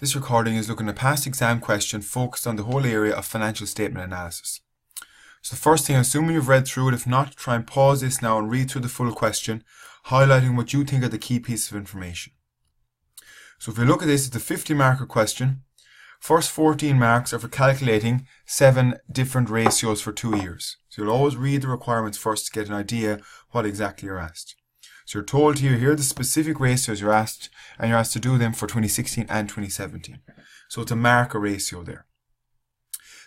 This recording is looking at a past exam question focused on the whole area of financial statement analysis. So the first thing, assuming you've read through it, if not, try and pause this now and read through the full question, highlighting what you think are the key pieces of information. So if you look at this, it's a 50-marker question. First 14 marks are for calculating 7 different ratios for 2 years. So you'll always read the requirements first to get an idea what exactly you're asked. So you're told here are the specific ratios you're asked, and you're asked to do them for 2016 and 2017. So it's a marker ratio there.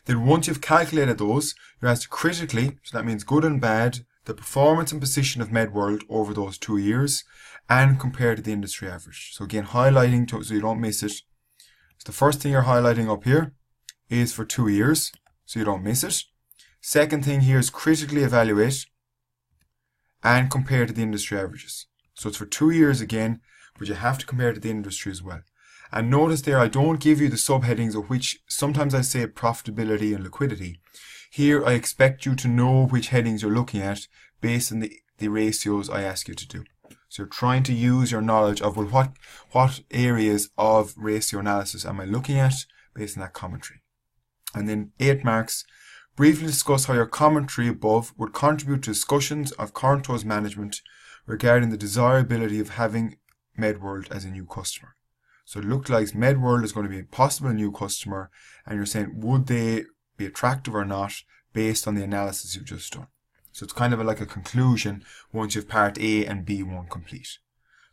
Then once you've calculated those, you're asked to critically, so that means good and bad, the performance and position of MedWorld over those 2 years and compare to the industry average. So again, highlighting so you don't miss it. So the first thing you're highlighting up here is for 2 years, so you don't miss it. Second thing here is critically evaluate and compare to the industry averages. So it's for 2 years again, but you have to compare to the industry as well. And notice there, I don't give you the subheadings of which sometimes I say profitability and liquidity. Here I expect you to know which headings you're looking at based on the ratios I ask you to do. So you're trying to use your knowledge of, well, what areas of ratio analysis am I looking at based on that commentary. And then 8 marks. Briefly discuss how your commentary above would contribute to discussions of Cornto's management regarding the desirability of having MedWorld as a new customer. So it looked like MedWorld is going to be a possible new customer, and you're saying, would they be attractive or not based on the analysis you've just done. So it's kind of like a conclusion once you've part A and B1 complete.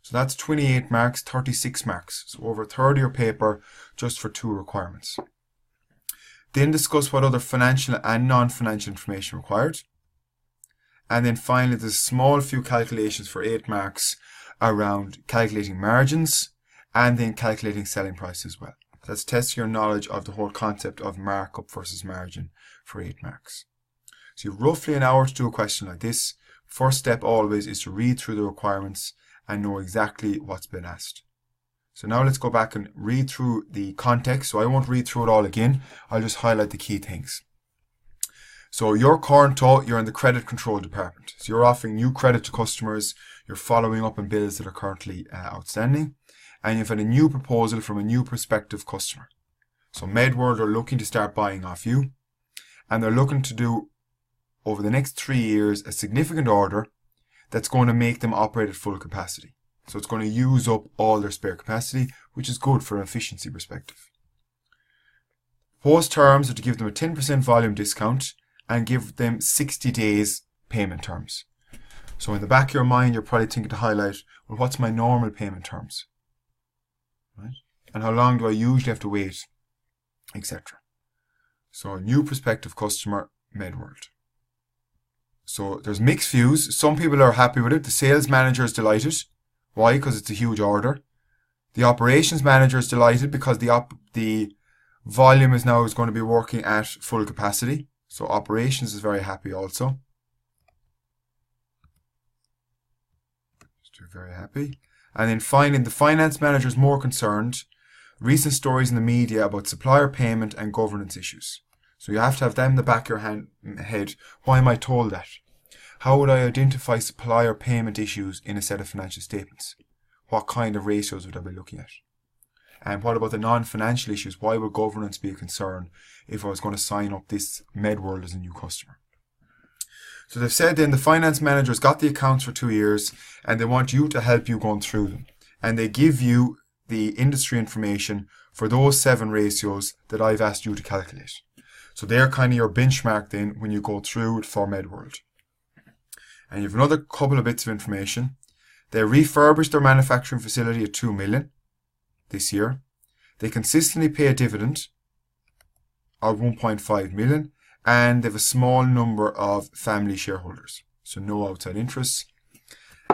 So that's 28 marks, 36 marks. So over a third of your paper just for 2 requirements. Then discuss what other financial and non-financial information required. And then finally, there's a small few calculations for 8 marks around calculating margins and then calculating selling price as well. That's testing your knowledge of the whole concept of markup versus margin for 8 marks. So you have roughly an hour to do a question like this. First step always is to read through the requirements and know exactly what's been asked. So now let's go back and read through the context. So I won't read through it all again. I'll just highlight the key things. So you're Cornto, you're in the credit control department. So you're offering new credit to customers. You're following up on bills that are currently outstanding. And you've had a new proposal from a new prospective customer. So MedWorld are looking to start buying off you. And they're looking to do, over the next 3 years, a significant order that's going to make them operate at full capacity. So it's going to use up all their spare capacity, which is good for an efficiency perspective. Proposed terms are to give them a 10% volume discount and give them 60 days payment terms. So in the back of your mind, you're probably thinking to highlight, well, what's my normal payment terms? Right? And how long do I usually have to wait, etc. So a new prospective customer, MedWorld. So there's mixed views. Some people are happy with it. The sales manager is delighted. Why? Because it's a huge order. The operations manager is delighted because the volume is now going to be working at full capacity. So operations is very happy also. Just very happy. And then finally, the finance manager is more concerned. Recent stories in the media about supplier payment and governance issues. So you have to have them in the back of your head. Why am I told that? How would I identify supplier payment issues in a set of financial statements? What kind of ratios would I be looking at? And what about the non-financial issues? Why would governance be a concern if I was going to sign up this MedWorld as a new customer? So they've said then the finance manager's got the accounts for 2 years and they want you to help you going through them. And they give you the industry information for those 7 ratios that I've asked you to calculate. So they're kind of your benchmark then when you go through it for MedWorld. And you have another couple of bits of information. They refurbished their manufacturing facility at 2 million this year. They consistently pay a dividend of 1.5 million. And they have a small number of family shareholders. So no outside interests.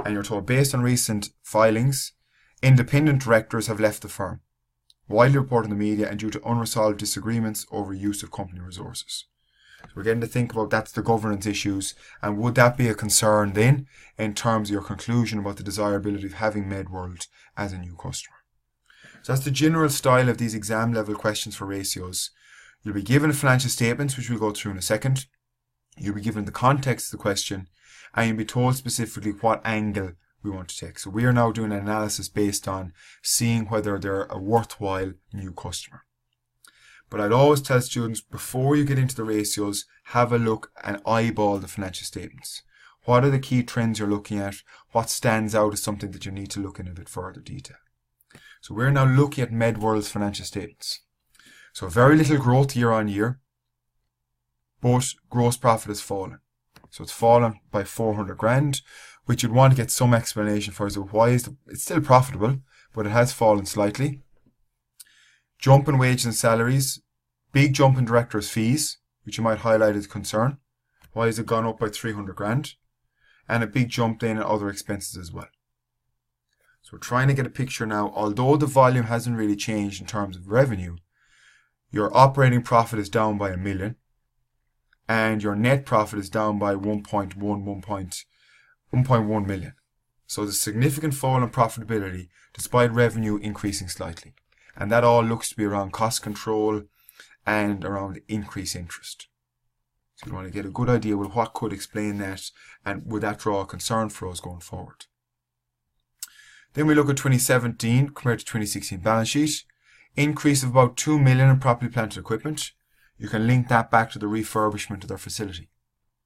And you're told based on recent filings, independent directors have left the firm. Widely reported in the media and due to unresolved disagreements over use of company resources. So we're getting to think about that's the governance issues, and would that be a concern then in terms of your conclusion about the desirability of having MedWorld as a new customer. So that's the general style of these exam level questions for ratios. You'll be given financial statements, which we'll go through in a second. You'll be given the context of the question, and you'll be told specifically what angle we want to take. So we are now doing an analysis based on seeing whether they're a worthwhile new customer. But I'd always tell students, before you get into the ratios, have a look and eyeball the financial statements. What are the key trends you're looking at? What stands out as something that you need to look in a bit further detail? So we're now looking at MedWorld's financial statements. So very little growth year on year, but gross profit has fallen. So it's fallen by 400 grand, which you'd want to get some explanation for. So why is it's still profitable, but it has fallen slightly. Jump in wages and salaries, big jump in directors' fees, which you might highlight as a concern. Why has it gone up by 300 grand? And a big jump then in other expenses as well. So we're trying to get a picture now. Although the volume hasn't really changed in terms of revenue, your operating profit is down by $1 million, and your net profit is down by 1.1 million. So there's a significant fall in profitability despite revenue increasing slightly. And that all looks to be around cost control and around increased interest. So you want to get a good idea of what could explain that, and would that draw a concern for us going forward. Then we look at 2017 compared to 2016 balance sheet. Increase of about 2 million in property, plant and equipment. You can link that back to the refurbishment of their facility.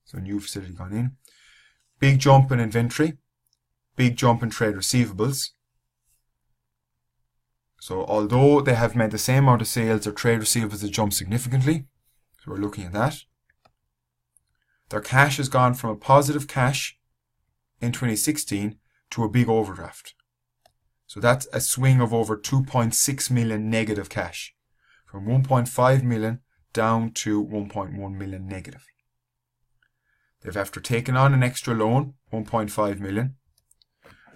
So a new facility gone in. Big jump in inventory. Big jump in trade receivables. So although they have made the same amount of sales, their trade receivables have jumped significantly. So we're looking at that. Their cash has gone from a positive cash in 2016 to a big overdraft. So that's a swing of over 2.6 million negative cash. From 1.5 million down to 1.1 million negative. They've after taken on an extra loan, 1.5 million.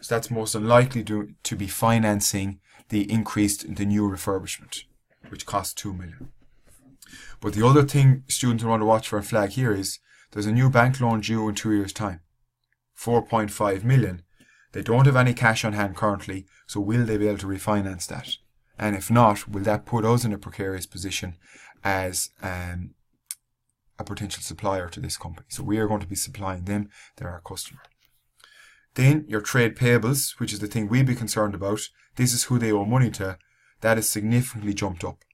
So that's most unlikely to be financing the new refurbishment, which costs 2 million. But the other thing students want to watch for and flag here is there's a new bank loan due in 2 years' time, 4.5 million. They don't have any cash on hand currently, so will they be able to refinance that? And if not, will that put us in a precarious position as a potential supplier to this company? So we are going to be supplying them, they're our customer. Then your trade payables, which is the thing we'd be concerned about. This is who they owe money to. That has significantly jumped up.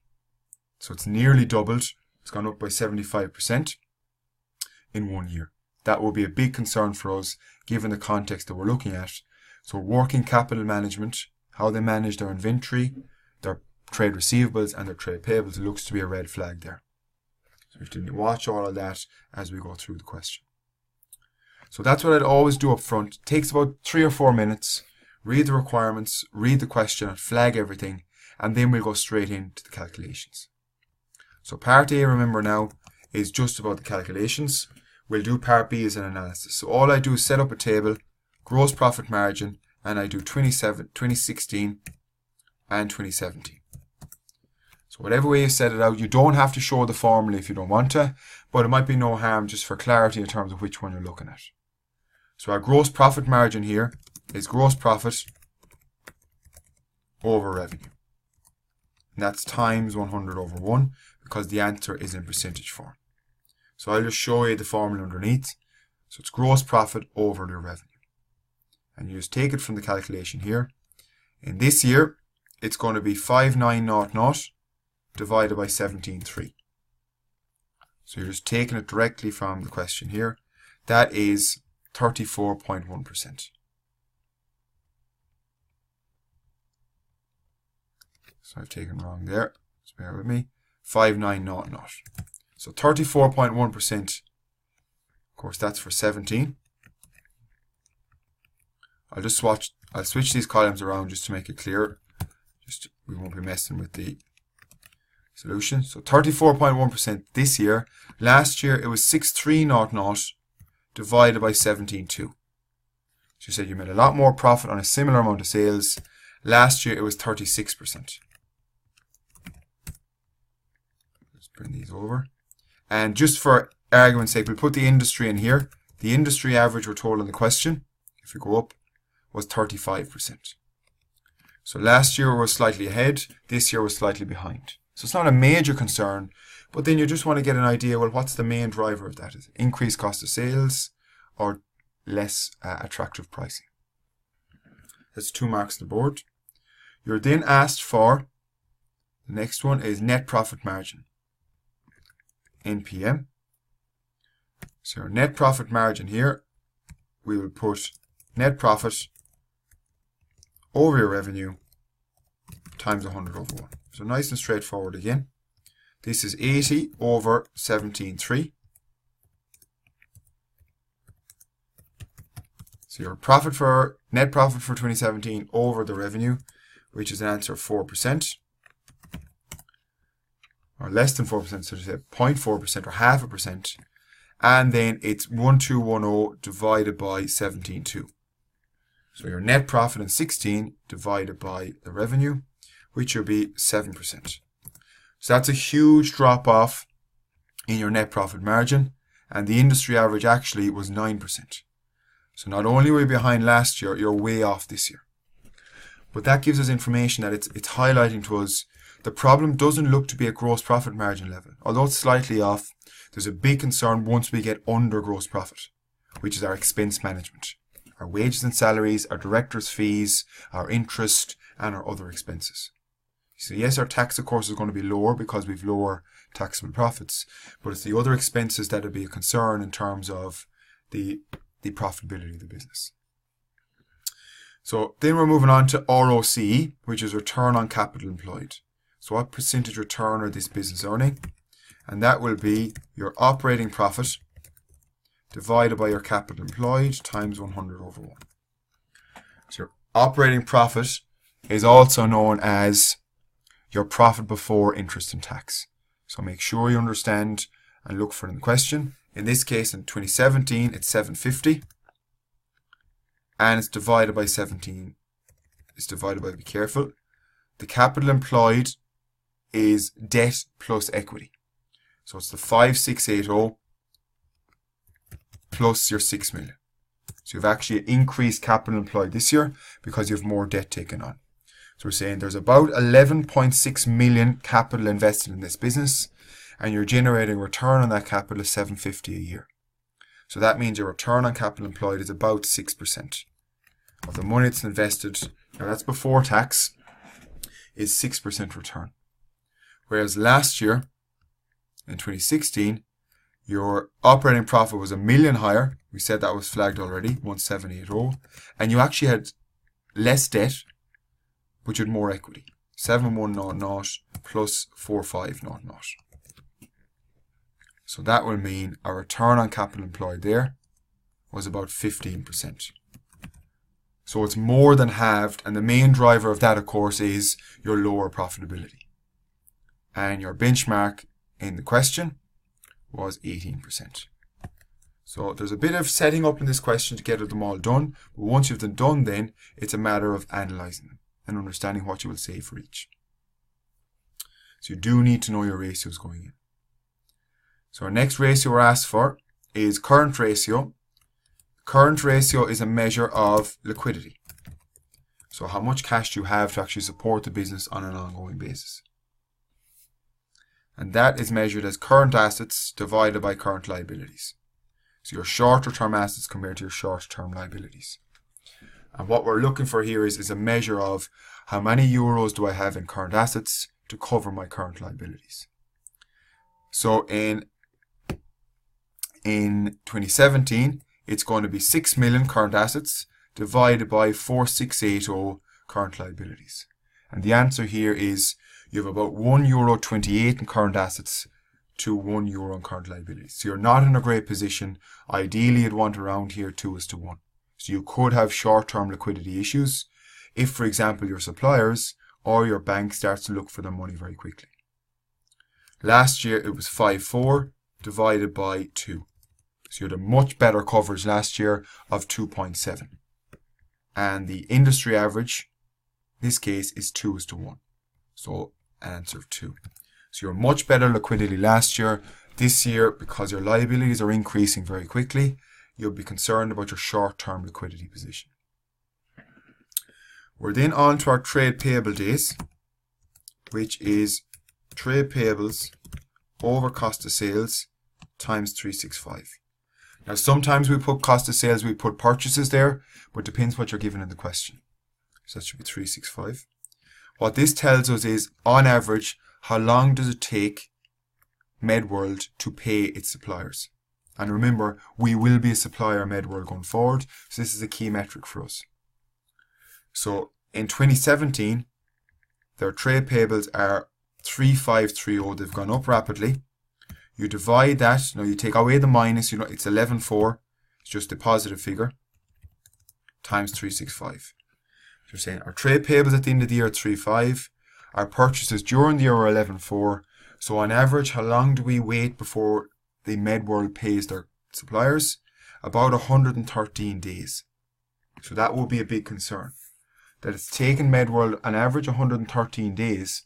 So it's nearly doubled. It's gone up by 75% in 1 year. That will be a big concern for us given the context that we're looking at. So working capital management, how they manage their inventory, their trade receivables and their trade payables, looks to be a red flag there. So we have to watch all of that as we go through the question. So that's what I'd always do up front. It takes about 3 or 4 minutes. Read the requirements, read the question, flag everything, and then we'll go straight into the calculations. So part A, remember now, is just about the calculations. We'll do part B as an analysis. So all I do is set up a table, gross profit margin, and I do 2016 and 2017. So whatever way you set it out, you don't have to show the formula if you don't want to, but it might be no harm just for clarity in terms of which one you're looking at. So our gross profit margin here is gross profit over revenue. And that's times 100 over 1 because the answer is in percentage form. So I'll just show you the formula underneath. So it's gross profit over the revenue. And you just take it from the calculation here. In this year, it's going to be 5900 divided by 17.3. So you're just taking it directly from the question here. That is 34.1%. So I've taken wrong there. Just bear with me. 5900. So 34.1%. Of course, that's for 17. I'll switch these columns around just to make it clear. We won't be messing with the solution. So 34.1% this year. Last year it was 6300 divided by 17.2. So you said you made a lot more profit on a similar amount of sales. Last year it was 36%. Let's bring these over. And just for argument's sake, we'll put the industry in here. The industry average we're told in the question, if we go up, was 35%. So last year was slightly ahead, this year was slightly behind. So it's not a major concern, but then you just want to get an idea, well, what's the main driver of that? Is it increased cost of sales or less attractive pricing? That's 2 marks on the board. You're then asked for, the next one is net profit margin, NPM. So your net profit margin here, we will put net profit over your revenue times 100 over 1. So nice and straightforward again. This is 80 over 17.3. So your net profit for 2017 over the revenue, which is an answer of 4%, or less than 4%, so to say 0.4% or 0.5%, and then it's 1210 divided by 17.2. So your net profit in 16 divided by the revenue, which will be 7%. So that's a huge drop off in your net profit margin, and the industry average actually was 9%. So not only were you behind last year, you're way off this year. But that gives us information that it's highlighting to us the problem doesn't look to be at gross profit margin level. Although it's slightly off, there's a big concern once we get under gross profit, which is our expense management. Our wages and salaries, our directors' fees, our interest, and our other expenses. So yes, our tax, of course, is going to be lower because we've lower taxable profits, but it's the other expenses that will be a concern in terms of the profitability of the business. So then we're moving on to ROCE, which is return on capital employed. So what percentage return are this business earning? And that will be your operating profit divided by your capital employed times 100 over 1. So your operating profit is also known as your profit before interest and tax. So make sure you understand and look for it in the question. In this case, in 2017, it's 750. And it's divided by 17. It's divided by, be careful, the capital employed is debt plus equity. So it's the 5680 plus your 6 million. So you've actually increased capital employed this year because you have more debt taken on. So we're saying there's about 11.6 million capital invested in this business, and you're generating return on that capital of 750 a year. So that means your return on capital employed is about 6% of the money that's invested. Now that's before tax, is 6% return. Whereas last year, in 2016, your operating profit was $1 million higher. We said that was flagged already, 1780, and you actually had less debt, but you had more equity, 7100 plus 4500. So that will mean our return on capital employed there was about 15%. So it's more than halved, and the main driver of that, of course, is your lower profitability. And your benchmark in the question was 18%. So there's a bit of setting up in this question to get them all done, but once you've them done, then it's a matter of analysing them and understanding what you will say for each. So you do need to know your ratios going in. So our next ratio we're asked for is current ratio. Current ratio is a measure of liquidity. So how much cash do you have to actually support the business on an ongoing basis. And that is measured as current assets divided by current liabilities. So your shorter term assets compared to your short term liabilities. And what we're looking for here is a measure of how many euros do I have in current assets to cover my current liabilities. So in 2017, it's going to be 6 million current assets divided by 4680 current liabilities. And the answer here is you have about €1.28 in current assets to €1 in current liabilities. So you're not in a great position. Ideally, you'd want around here 2:1. So you could have short-term liquidity issues if, for example, your suppliers or your bank starts to look for their money very quickly. Last year, it was 5.4 divided by 2. So you had a much better coverage last year of 2.7. And the industry average, in this case, is 2:1. So an answer of 2. So you're much better liquidity last year. This year, because your liabilities are increasing very quickly, you'll be concerned about your short-term liquidity position. We're then on to our trade payable days, which is trade payables over cost of sales times 365. Now sometimes we put cost of sales, we put purchases there, but it depends what you're given in the question. So that should be 365. What this tells us is, on average, how long does it take MedWorld to pay its suppliers? And remember, we will be a supplier of MedWorld going forward, so this is a key metric for us. So in 2017, their trade payables are 3530. They've gone up rapidly. You divide that, now you take away the minus, it's 11.4, it's just a positive figure, times 365. So you're saying our trade payables at the end of the year are 3.5, our purchases during the year are 11.4. So on average, how long do we wait before the MedWorld pays their suppliers? About 113 days. So that will be a big concern. That it's taken MedWorld an average 113 days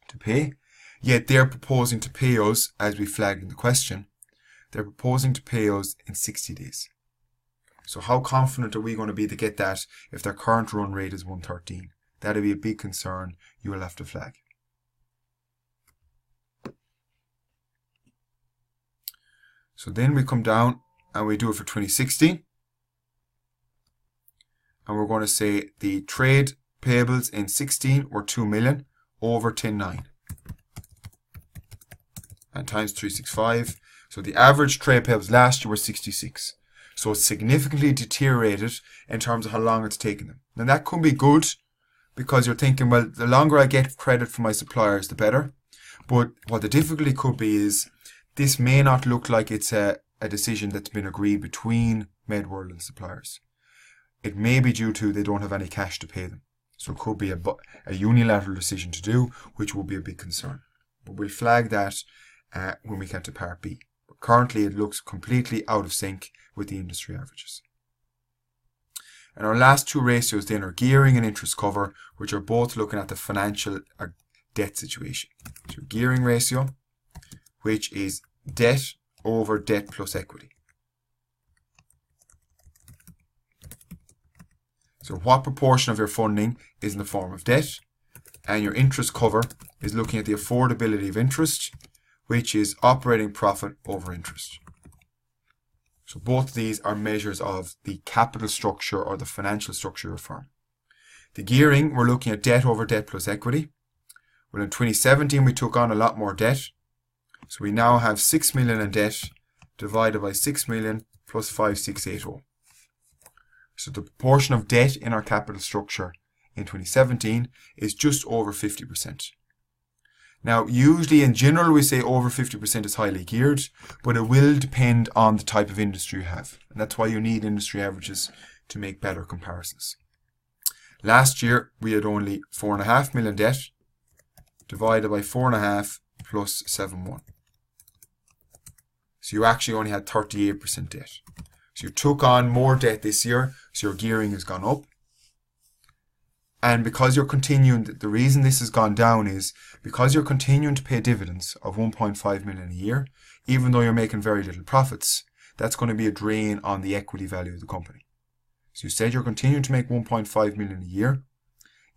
to pay, yet they're proposing to pay us, as we flagged in the question, they're proposing to pay us in 60 days. So how confident are we going to be to get that if their current run rate is 113? That'll be a big concern you will have to flag. So then we come down and we do it for 2016. And we're going to say the trade payables in 16 were 2 million over 10.9. And times 365. So the average trade payables last year were 66. So it's significantly deteriorated in terms of how long it's taken them. Now that could be good because you're thinking, well, the longer I get credit from my suppliers, the better. But what the difficulty could be is this may not look like it's a decision that's been agreed between MedWorld and suppliers. It may be due to they don't have any cash to pay them. So it could be a unilateral decision to do, which will be a big concern. But we'll flag that when we get to part B. But currently it looks completely out of sync with the industry averages. And our last two ratios then are gearing and interest cover, which are both looking at the financial debt situation. So gearing ratio, which is debt over debt plus equity. So what proportion of your funding is in the form of debt, and your interest cover is looking at the affordability of interest, which is operating profit over interest. So both of these are measures of the capital structure or the financial structure of a firm. The gearing, we're looking at debt over debt plus equity. Well, in 2017, we took on a lot more debt. So we now have 6 million in debt divided by 6 million plus 5680. So the proportion of debt in our capital structure in 2017 is just over 50%. Now, usually in general, we say over 50% is highly geared, but it will depend on the type of industry you have. And that's why you need industry averages to make better comparisons. Last year, we had only 4.5 million debt divided by 4.5 plus 7.1. So you actually only had 38% debt. So you took on more debt this year, so your gearing has gone up. And because you're continuing, the reason this has gone down is because you're continuing to pay dividends of 1.5 million a year, even though you're making very little profits, that's going to be a drain on the equity value of the company. So you said you're continuing to make 1.5 million a year,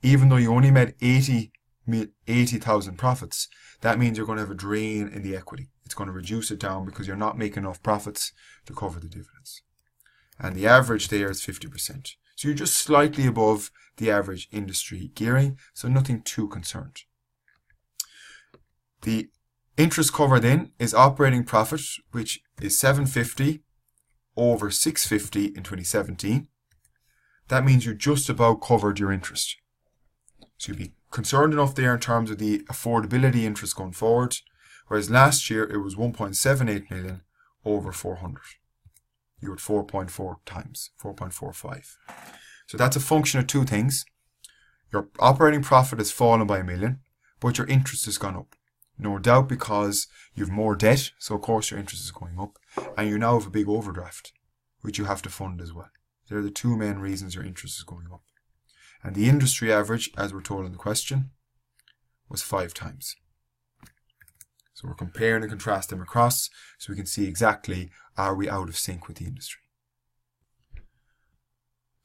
even though you only made 80,000 profits, that means you're going to have a drain in the equity. It's going to reduce it down because you're not making enough profits to cover the dividends. And the average there is 50%. So you're just slightly above the average industry gearing, so nothing too concerned. The interest cover then is operating profit, which is 750 over 650 in 2017. That means you just about covered your interest. So you'd be concerned enough there in terms of the affordability interest going forward, whereas last year it was 1.78 million over 400. You had 4.4 times, 4.45. So that's a function of two things. Your operating profit has fallen by $1 million, but your interest has gone up. No doubt because you have more debt, so of course your interest is going up, and you now have a big overdraft, which you have to fund as well. They're the two main reasons your interest is going up. And the industry average, as we're told in the question, was 5 times. So we're comparing and contrasting them across so we can see exactly, are we out of sync with the industry.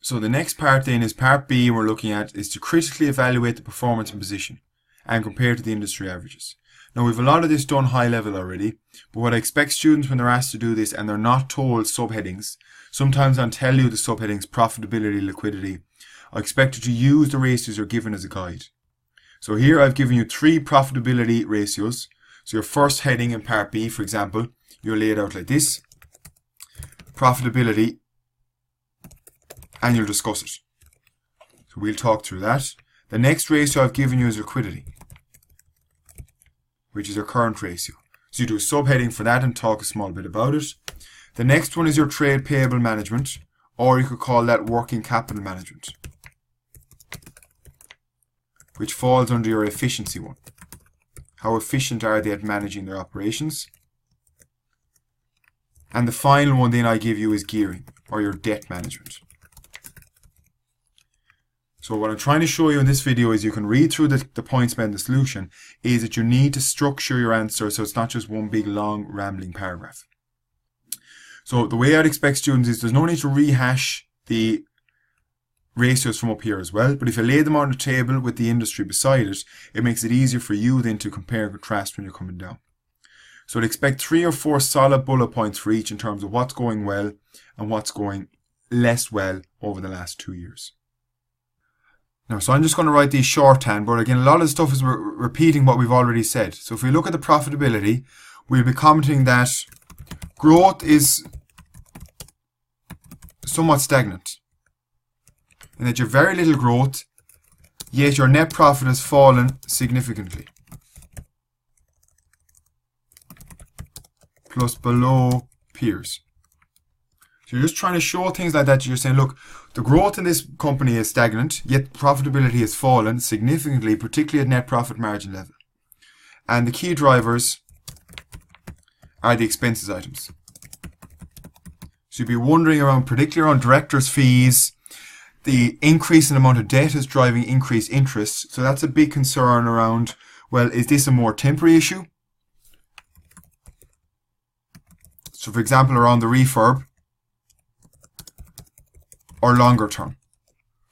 So the next part then is part B we're looking at is to critically evaluate the performance and position and compare to the industry averages. Now we've a lot of this done high level already, but what I expect students when they're asked to do this and they're not told subheadings, sometimes I'll tell you the subheadings profitability, liquidity. I expect you to use the ratios you're given as a guide. So here I've given you 3 profitability ratios. So your first heading in part B, for example, you're laid out like this. Profitability, and you'll discuss it. So we'll talk through that. The next ratio I've given you is liquidity, which is your current ratio. So you do a subheading for that and talk a small bit about it. The next one is your trade payable management, or you could call that working capital management, which falls under your efficiency one. How efficient are they at managing their operations? And the final one then I give you is gearing, or your debt management. So what I'm trying to show you in this video is you can read through the points made in the solution, is that you need to structure your answer so it's not just one big long rambling paragraph. So the way I'd expect students is there's no need to rehash the ratios from up here as well, but if you lay them on the table with the industry beside it, it makes it easier for you then to compare and contrast when you're coming down. So I'd expect 3 or 4 solid bullet points for each in terms of what's going well and what's going less well over the last 2 years. Now, so I'm just going to write these shorthand, but again, a lot of the stuff is repeating what we've already said. So if we look at the profitability, we'll be commenting that growth is somewhat stagnant, and that you have very little growth, yet your net profit has fallen significantly, plus below peers. So you're just trying to show things like that. You're saying, look, the growth in this company is stagnant, yet profitability has fallen significantly, particularly at net profit margin level. And the key drivers are the expenses items. So you'd be wondering around, particularly around directors' fees, the increase in the amount of debt is driving increased interest. So that's a big concern around, well, is this a more temporary issue? So for example, around the refurb, or longer term.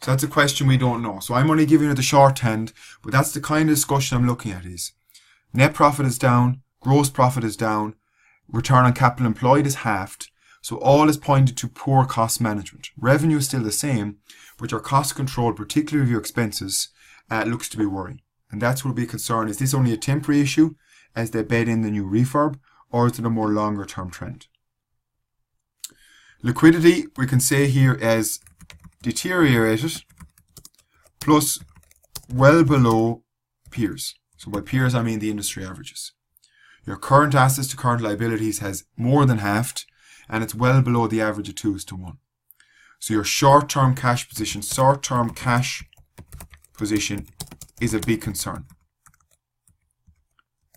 So that's a question we don't know. So I'm only giving you the shorthand, but that's the kind of discussion I'm looking at is net profit is down, gross profit is down, return on capital employed is halved. So all is pointed to poor cost management. Revenue is still the same, but your cost control, particularly of your expenses, looks to be worrying. And that's what will be a concern. Is this only a temporary issue as they bed in the new refurb, or is it a more longer term trend? Liquidity, we can say here as deteriorated plus well below peers. So by peers, I mean the industry averages. Your current assets to current liabilities has more than halved, and it's well below the average of 2:1. So your short-term cash position is a big concern.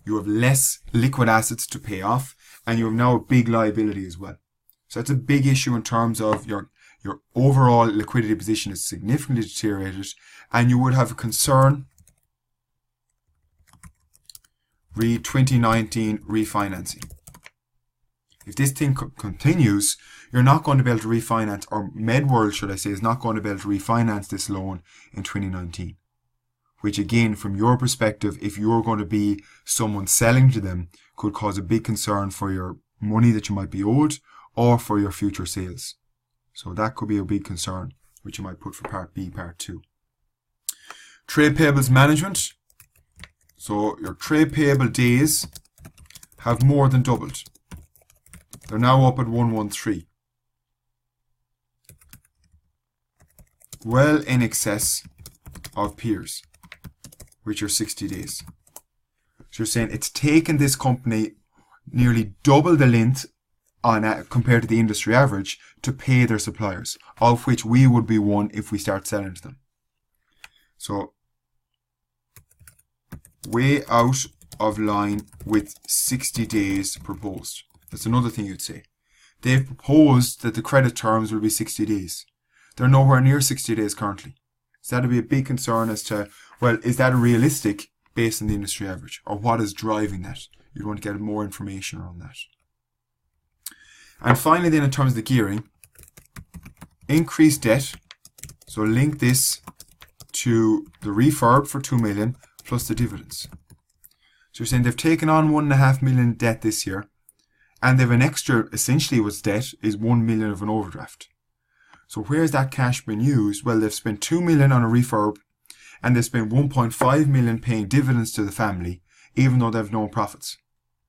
You have less liquid assets to pay off, and you have now a big liability as well. So that's a big issue in terms of your overall liquidity position is significantly deteriorated, and you would have a concern re 2019 refinancing. If this thing continues, you're not going to be able to refinance, or MedWorld, should I say, is not going to be able to refinance this loan in 2019. Which again, from your perspective, if you're going to be someone selling to them, could cause a big concern for your money that you might be owed, or for your future sales. So that could be a big concern, which you might put for part B, part 2. Trade payables management. So your trade payable days have more than doubled. They're now up at 113. Well in excess of peers, which are 60 days. So you're saying it's taken this company nearly double the length compared to the industry average to pay their suppliers, of which we would be one if we start selling to them. So way out of line with 60 days proposed. That's another thing you'd say. They've proposed that the credit terms will be 60 days. They're nowhere near 60 days currently. So that'd be a big concern as to, well, is that realistic based on the industry average? Or what is driving that? You'd want to get more information on that. And finally then, in terms of the gearing, increased debt. So link this to the refurb for 2 million plus the dividends. So you're saying they've taken on 1.5 million debt this year, and they've an extra, essentially what's debt is 1 million of an overdraft. So where's that cash been used? Well, they've spent 2 million on a refurb and they've spent 1.5 million paying dividends to the family, even though they have no profits.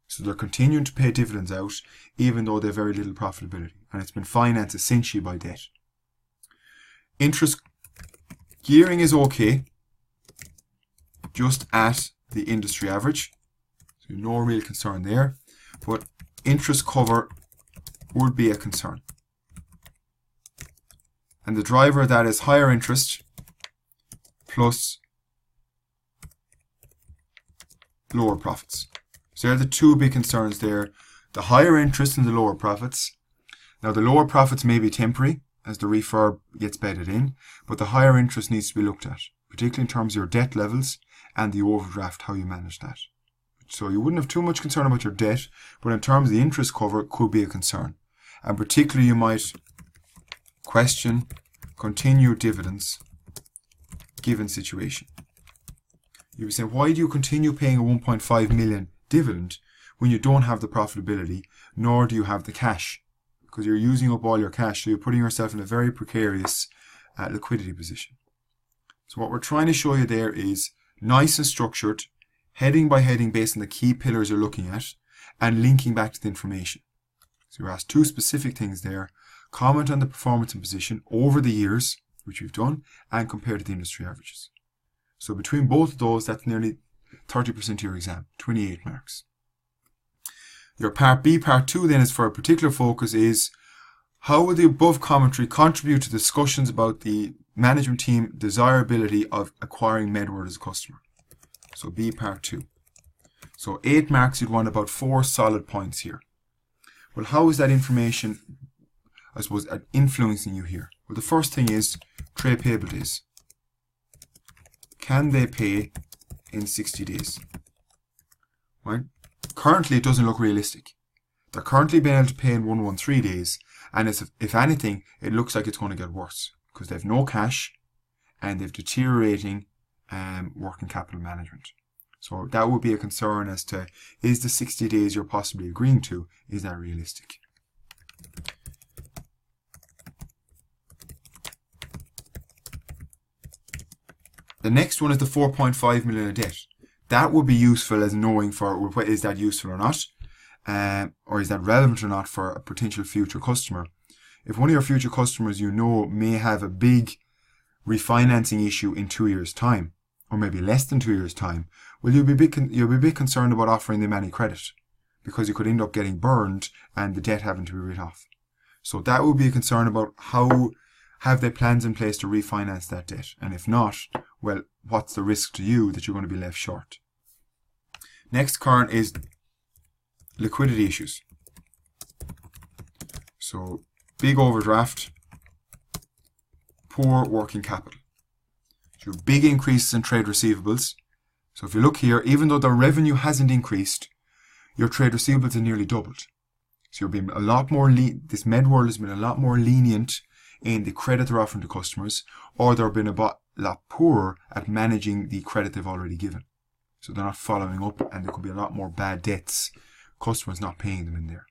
So they're continuing to pay dividends out, even though they have very little profitability. And it's been financed essentially by debt. Interest gearing is okay, just at the industry average. So no real concern there. But interest cover would be a concern. And the driver of that is higher interest plus lower profits. So there are the two big concerns there. The higher interest and the lower profits. Now the lower profits may be temporary as the refurb gets bedded in, but the higher interest needs to be looked at, particularly in terms of your debt levels and the overdraft, how you manage that. So you wouldn't have too much concern about your debt, but in terms of the interest cover, it could be a concern. And particularly you might question continued dividends given situation. You'll be saying, why do you continue paying a 1.5 million dividend when you don't have the profitability, nor do you have the cash? Because you're using up all your cash, so you're putting yourself in a very precarious liquidity position. So what we're trying to show you there is nice and structured, heading by heading based on the key pillars you're looking at, and linking back to the information. So you're asked two specific things there. Comment on the performance and position over the years, which we've done, and compare to the industry averages. So between both of those, that's nearly 30% of your exam, 28 marks. Your part B, part 2 then is for a particular focus is how will the above commentary contribute to discussions about the management team desirability of acquiring MedWorld as a customer. So B part 2. So 8 marks, you'd want about 4 solid points here. Well, how is that information, I suppose, influencing you here? Well, the first thing is trade payable days. Can they pay in 60 days? Right? Currently, it doesn't look realistic. They're currently being able to pay in 113 days, and if anything, it looks like it's going to get worse because they have no cash and they've deteriorating working capital management. So that would be a concern as to, is the 60 days you're possibly agreeing to, is that realistic? The next one is the 4.5 million of debt. That would be useful as knowing for, is that useful or not? Or is that relevant or not for a potential future customer? If one of your future customers you know may have a big refinancing issue in 2 years' time, or maybe less than 2 years' time, well, you'll be a bit concerned about offering them any credit because you could end up getting burned and the debt having to be written off. So that would be a concern about how have they plans in place to refinance that debt, and if not, well, what's the risk to you that you're going to be left short? Next current is liquidity issues. So big overdraft, poor working capital. So big increases in trade receivables. So if you look here, even though the revenue hasn't increased, your trade receivables have nearly doubled. So you're being a lot more this MedWorld has been a lot more lenient in the credit they're offering to customers, or they've been a lot poorer at managing the credit they've already given. So they're not following up, and there could be a lot more bad debts, customers not paying them in there.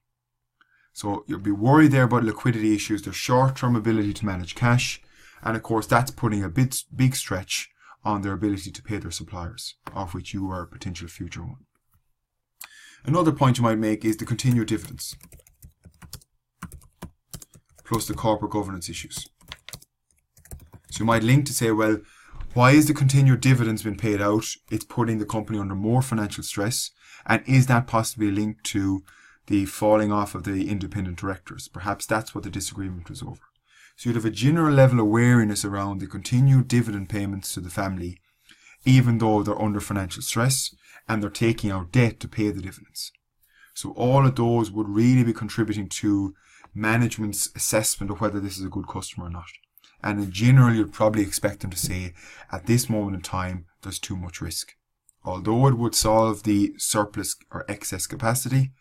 So you'll be worried there about liquidity issues, their short-term ability to manage cash, and of course that's putting a big stretch on their ability to pay their suppliers, of which you are a potential future one. Another point you might make is the continued dividends, plus the corporate governance issues. So you might link to say, well, why is the continued dividends been paid out? It's putting the company under more financial stress, and is that possibly linked to the falling off of the independent directors? Perhaps that's what the disagreement was over. So you'd have a general level of wariness around the continued dividend payments to the family, even though they're under financial stress and they're taking out debt to pay the dividends. So all of those would really be contributing to management's assessment of whether this is a good customer or not. And in general, you'd probably expect them to say, at this moment in time, there's too much risk. Although it would solve the surplus or excess capacity,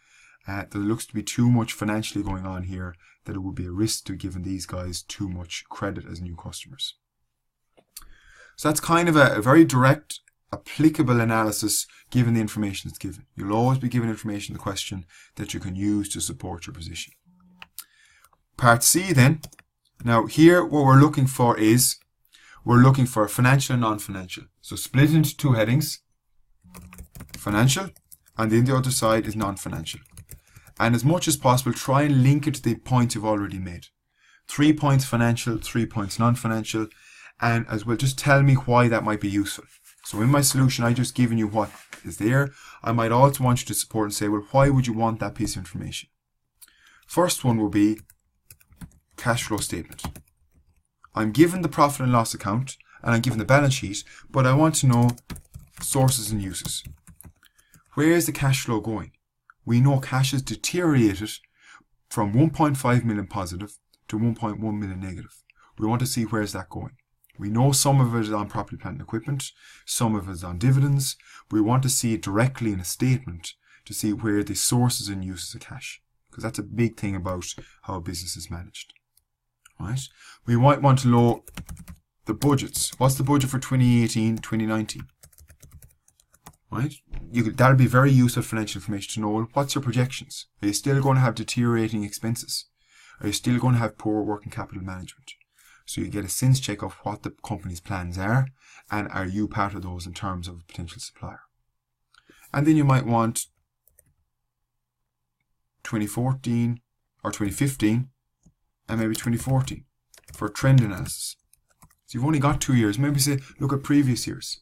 there looks to be too much financially going on here that it would be a risk to giving these guys too much credit as new customers. So that's kind of a very direct, applicable analysis given the information that's given. You'll always be given information in the question that you can use to support your position. Part C then Now here what we're looking for is, we're looking for financial and non-financial. So split into two headings, financial, and then the other side is non-financial. And as much as possible, try and link it to the points you've already made. 3 points financial, 3 points non-financial, and as well just tell me why that might be useful. So in my solution, I just given you what is there. I might also want you to support and say, well, why would you want that piece of information? First one will be cash flow statement. I'm given the profit and loss account and I'm given the balance sheet, but I want to know sources and uses. Where is the cash flow going? We know cash has deteriorated from 1.5 million positive to 1.1 million negative. We want to see where is that going. We know some of it is on property, plant and equipment, some of it is on dividends. We want to see it directly in a statement to see where the sources and uses of cash, because that's a big thing about how a business is managed. Right? We might want to know the budgets. What's the budget for 2018, 2019? Right? That'll be very useful financial information to know. What's your projections? Are you still going to have deteriorating expenses? Are you still going to have poor working capital management? So you get a sense check of what the company's plans are, and are you part of those in terms of a potential supplier. And then you might want 2014 or 2015 and maybe 2014 for trend analysis. So you've only got 2 years. Maybe say, look at previous years.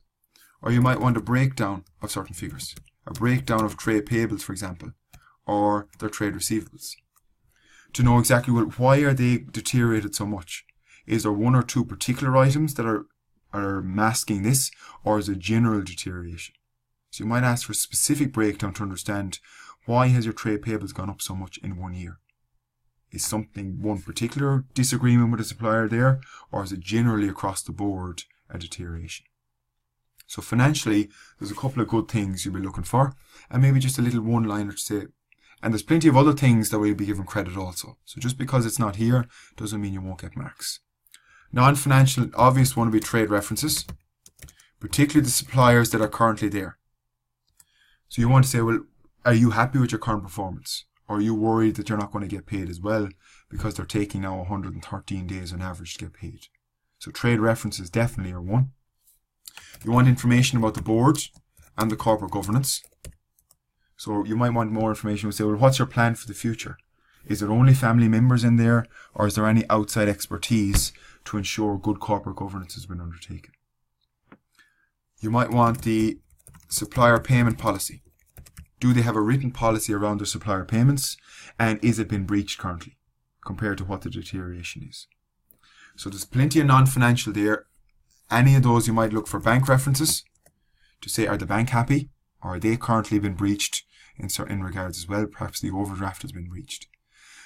Or you might want a breakdown of certain figures. A breakdown of trade payables, for example, or their trade receivables. To know exactly, well, why are they deteriorated so much? Is there 1 or 2 particular items that are masking this, or is it general deterioration? So you might ask for a specific breakdown to understand why has your trade payables gone up so much in 1 year? Is something one particular disagreement with a supplier there, or is it generally across the board a deterioration? So financially, there's a couple of good things you'll be looking for, and maybe just a little one-liner to say. And there's plenty of other things that we'll be given credit also. So just because it's not here doesn't mean you won't get marks. Non-financial, obvious one will be trade references, particularly the suppliers that are currently there. So you want to say, well, are you happy with your current performance? Or are you worried that you're not going to get paid as well because they're taking now 113 days on average to get paid? So trade references definitely are one. You want information about the board and the corporate governance. So you might want more information. We'll say, well, what's your plan for the future? Is there only family members in there, or is there any outside expertise to ensure good corporate governance has been undertaken? You might want the supplier payment policy. Do they have a written policy around their supplier payments, and is it been breached currently compared to what the deterioration is? So there's plenty of non-financial there. Any of those you might look for bank references to say, are the bank happy, or are they currently been breached in certain regards as well? Perhaps the overdraft has been breached.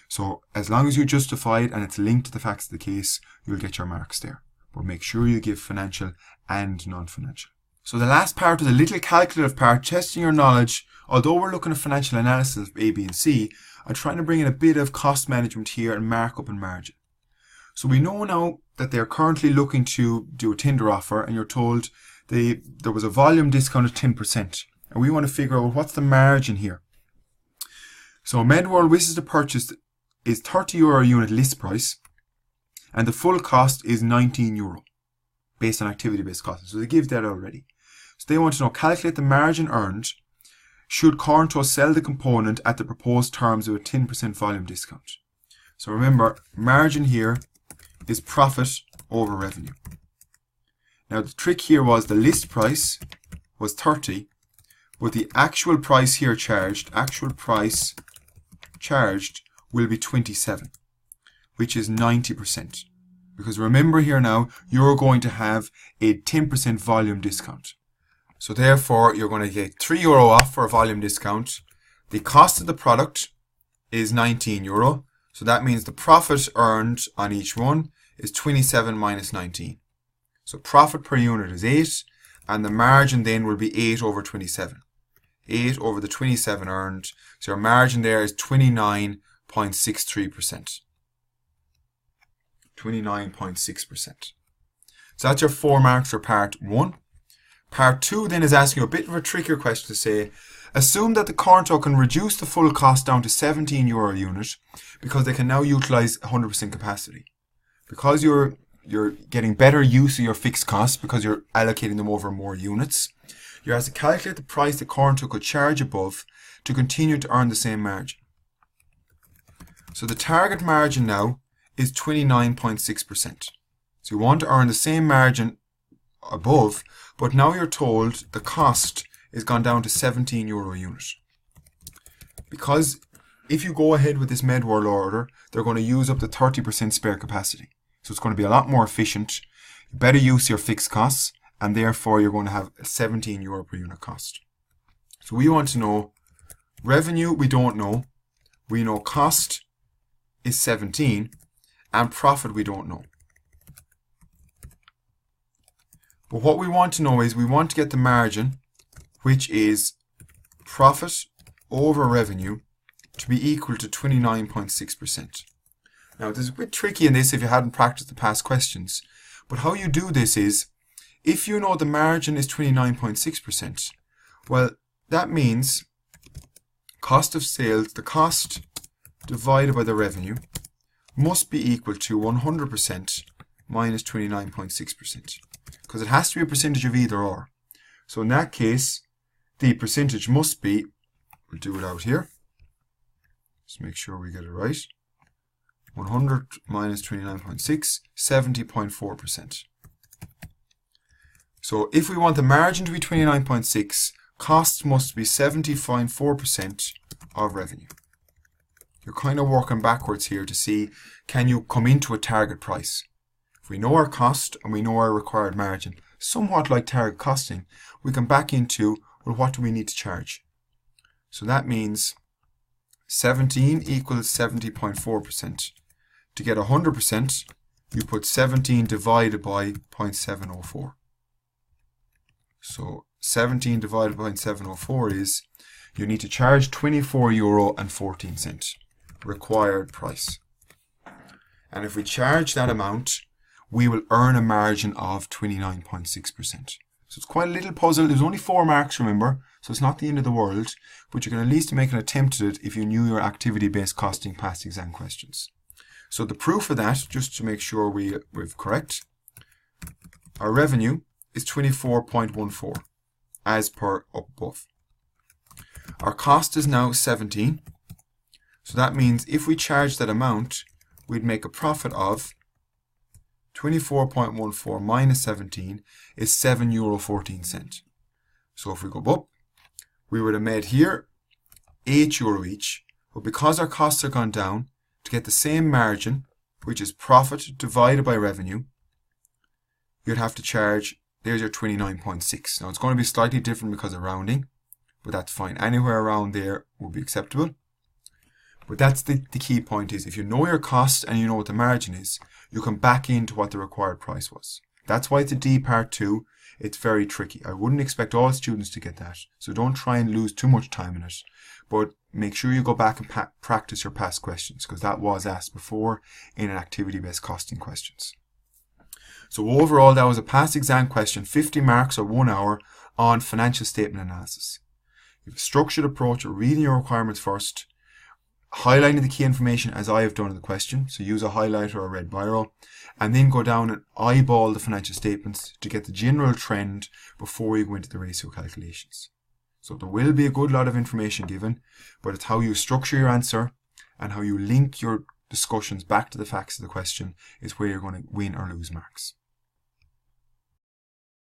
So as long as you justify it and it's linked to the facts of the case, you'll get your marks there. But make sure you give financial and non-financial. So the last part is a little calculative part, testing your knowledge. Although we're looking at financial analysis of A, B and C, I'm trying to bring in a bit of cost management here and markup and margin. So we know now that they're currently looking to do a tender offer, and you're told there was a volume discount of 10%. And we want to figure out, well, what's the margin here? So Medworld wishes to purchase is €30 a unit list price, and the full cost is €19 based on activity-based costs. So they give that already. So they want to know, calculate the margin earned should Cornto sell the component at the proposed terms of a 10% volume discount. So remember, margin here is profit over revenue. Now the trick here was the list price was 30, but the actual price here charged, will be 27, which is 90%. Because remember here now, you're going to have a 10% volume discount. So therefore, you're going to get €3 off for a volume discount. The cost of the product is €19. So that means the profit earned on each one is 27 minus 19. So profit per unit is 8, and the margin then will be 8 over 27. 8 over the 27 earned. So your margin there is 29.63%. 29.6%. So that's your 4 marks for part 1. Part 2 then is asking you a bit of a trickier question to say, assume that the Cornto can reduce the full cost down to €17 a unit because they can now utilise 100% capacity. because you're getting better use of your fixed costs because you're allocating them over more units, you have to calculate the price that Cornto could charge above to continue to earn the same margin. So the target margin now is 29.6%. So you want to earn the same margin above, but now you're told the cost is gone down to €17 a unit. Because if you go ahead with this MedWorld order, they're going to use up the 30% spare capacity. So it's going to be a lot more efficient, better use your fixed costs, and therefore you're going to have a €17 per unit cost. So we want to know revenue, we don't know. We know cost is 17, and profit we don't know. But what we want to know is we want to get the margin, which is profit over revenue, to be equal to 29.6%. Now, this is a bit tricky in this if you hadn't practiced the past questions. But how you do this is, if you know the margin is 29.6%, well, that means cost of sales, the cost divided by the revenue, must be equal to 100% minus 29.6%. Because it has to be a percentage of either or. So in that case, the percentage must be, we'll do it out here. Just make sure we get it right. 100 minus 29.6, 70.4%. So if we want the margin to be 29.6, costs must be 70.4% of revenue. You're kind of working backwards here to see, can you come into a target price? If we know our cost and we know our required margin, somewhat like target costing, we can back into, well, what do we need to charge? So that means 17 equals 70.4%. To get 100%, you put 17 divided by 0.704. So 17 divided by 0.704 is, you need to charge €24.14, required price. And if we charge that amount, we will earn a margin of 29.6%. So it's quite a little puzzle. There's only 4 marks, remember, so it's not the end of the world, but you can at least make an attempt at it if you knew your activity-based costing past exam questions. So the proof of that, just to make sure we're correct, our revenue is 24.14 as per up above. Our cost is now 17. So that means if we charge that amount, we'd make a profit of 24.14 minus 17 is €7.14. So if we go up, we would have made here €8 each, but because our costs are gone down, to get the same margin, which is profit divided by revenue, you'd have to charge, there's your 29.6. Now it's going to be slightly different because of rounding, but that's fine. Anywhere around there will be acceptable. But that's the key point is, if you know your cost and you know what the margin is, you can back into what the required price was. That's why it's a D part 2. It's very tricky. I wouldn't expect all students to get that. So don't try and lose too much time in it. But make sure you go back and practice your past questions, because that was asked before in an activity-based costing questions. So overall, that was a past exam question, 50 marks or 1 hour on financial statement analysis. You have a structured approach of reading your requirements first, highlighting the key information as I have done in the question, so use a highlighter or a red biro, and then go down and eyeball the financial statements to get the general trend before you go into the ratio calculations. So there will be a good lot of information given, but it's how you structure your answer and how you link your discussions back to the facts of the question is where you're going to win or lose marks.